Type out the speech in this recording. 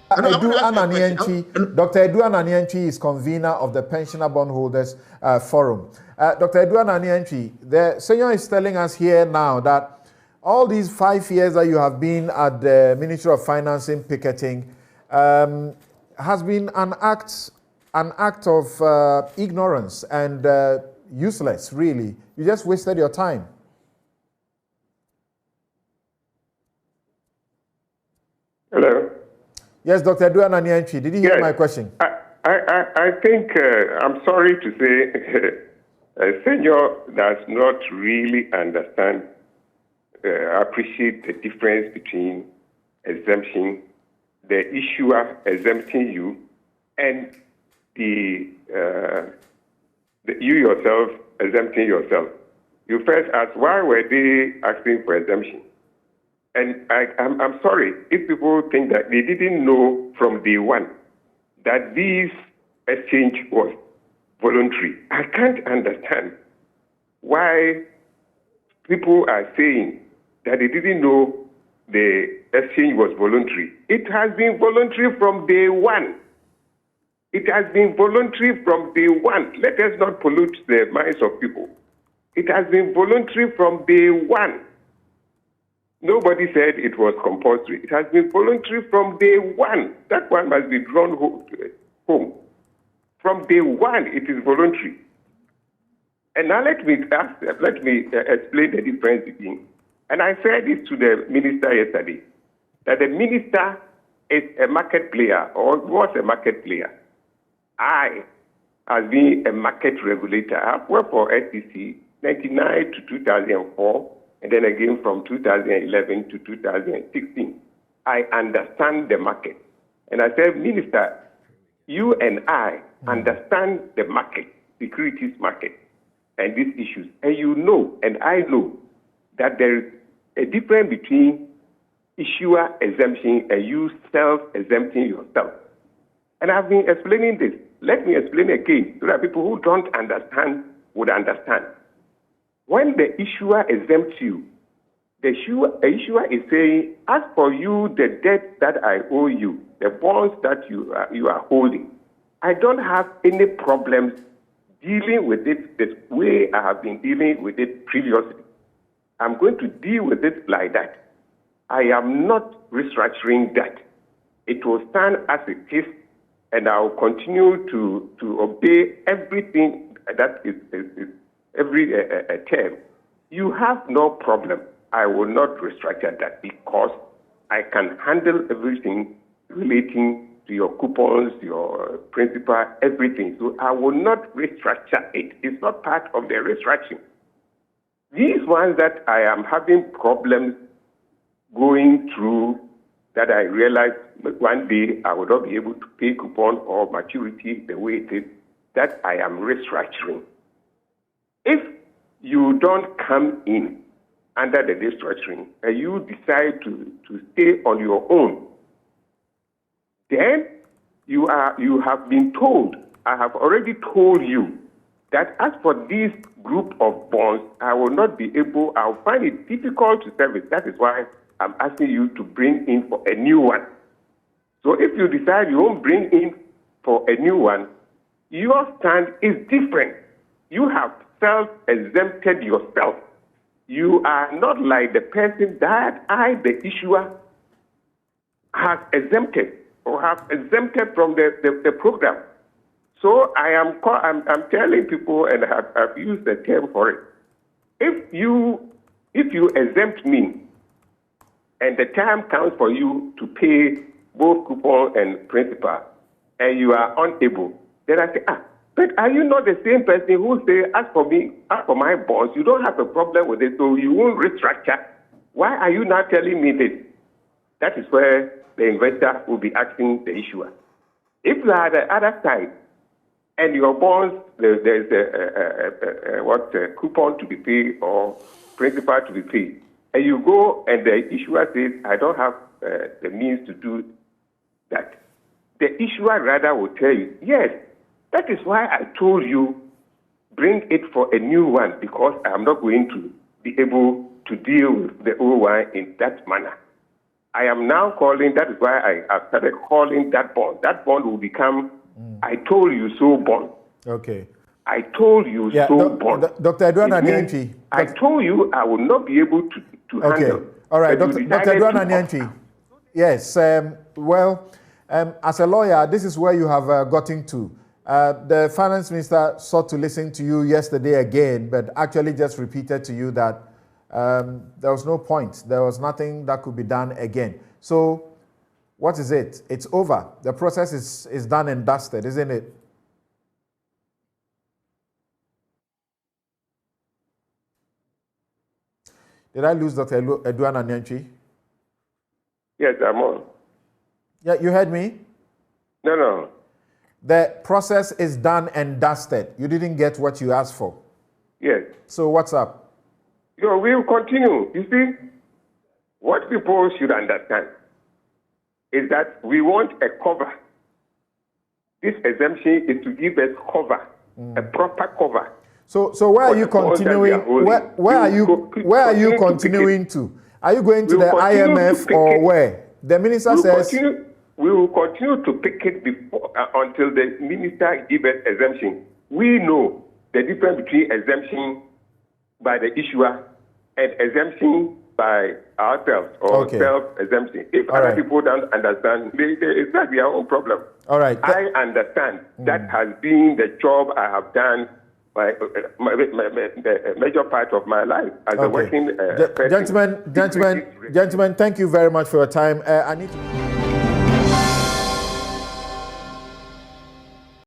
Dr. Edu Ananianchi is convener of the Pensioner Bondholders Forum. Dr. Edu Ananianchi, the senior is telling us here now that all these 5 years that you have been at the Ministry of Finance in picketing has been an act of ignorance and useless, really. You just wasted your time. Hello? Yes, Dr. Edu Ananianchi, did you hear my question? I think, I'm sorry to say, Senior does not really understand, appreciate the difference between exemption, the issuer exempting you, and you yourself exempting yourself. You first ask, why were they asking for exemption? And I'm sorry if people think that they didn't know from day one that this exchange was voluntary. I can't understand why people are saying that they didn't know the exchange was voluntary. It has been voluntary from day one. It has been voluntary from day one. Let us not pollute the minds of people. It has been voluntary from day one. Nobody said it was compulsory. It has been voluntary from day one. That one must be drawn home. From day one, it is voluntary. And now let me explain the difference between. And I said this to the minister yesterday, that the minister is a market player or was a market player. I, as being a market regulator, I've worked for SEC 1999 to 2004. And then again from 2011 to 2016, I understand the market. And I said, Minister, you and I understand the market, securities market, and these issues. And you know, and I know, that there is a difference between issuer exemption and you self-exempting yourself. And I've been explaining this. Let me explain again so that people who don't understand would understand. When the issuer exempts you, the issuer is saying, as for you, the debt that I owe you, the bonds that you are holding, I don't have any problems dealing with it the way I have been dealing with it previously. I'm going to deal with it like that. I am not restructuring that. It will stand as it is, and I will continue to obey everything that is every term. You have no problem. I will not restructure that because I can handle everything relating to your coupons, your principal, everything. So I will not restructure it. It's not part of the restructuring. These ones that I am having problems going through, that I realized one day I will not be able to pay coupon or maturity the way it is, that I am restructuring. If you don't come in under the restructuring and you decide to stay on your own, then you have been told, I have already told you, that as for this group of bonds, I will not be able, I'll find it difficult to service. That is why I'm asking you to bring in for a new one. So if you decide you won't bring in for a new one, your stand is different. You have self-exempted yourself. You are not like the person that I, the issuer, has exempted or have exempted from the program. So I'm telling people, and I've used the term for it. If you exempt me, and the time comes for you to pay both coupon and principal, and you are unable, then I say, but are you not the same person who say, as for me, as for my boss, you don't have a problem with it, so you won't restructure? Why are you not telling me this? That is where the investor will be asking the issuer. If you are the other side, and your bonds, there's a coupon to be paid or principal to be paid, and you go and the issuer says, I don't have the means to do that, the issuer rather will tell you, yes, that is why I told you bring it for a new one, because I am not going to be able to deal with the old one in that manner. I am now calling, that is why I started calling that bond. That bond will become, I told you so bond. Okay. I told you so bond. Dr. Edwana Antwi. I told you I will not be able to handle. All right, Dr. Edwana Antwi. Yes, well, as a lawyer, this is where you have gotten to. The finance minister sought to listen to you yesterday again, but actually just repeated to you that there was no point. There was nothing that could be done again. So what is it? It's over. The process is done and dusted, isn't it? Did I lose Dr. Edwana Antwi? Yes, I'm on. Yeah, you heard me? No. The process is done and dusted. You didn't get what you asked for. Yes. So what's up? We will continue. You see, what people should understand is that we want a cover. This exemption is to give us cover, a proper cover. So where are you continuing? Where are you continuing to? Are you going to the IMF or where? The minister says we will continue to pick it until the minister gives us exemption. We know the difference between exemption by the issuer and exemption by ourselves or self-exemption. If other people don't understand, it's not their own problem. All right. I understand. That has been the job I have done the major part of my life as a working person. Gentlemen, thank you very much for your time. I need to...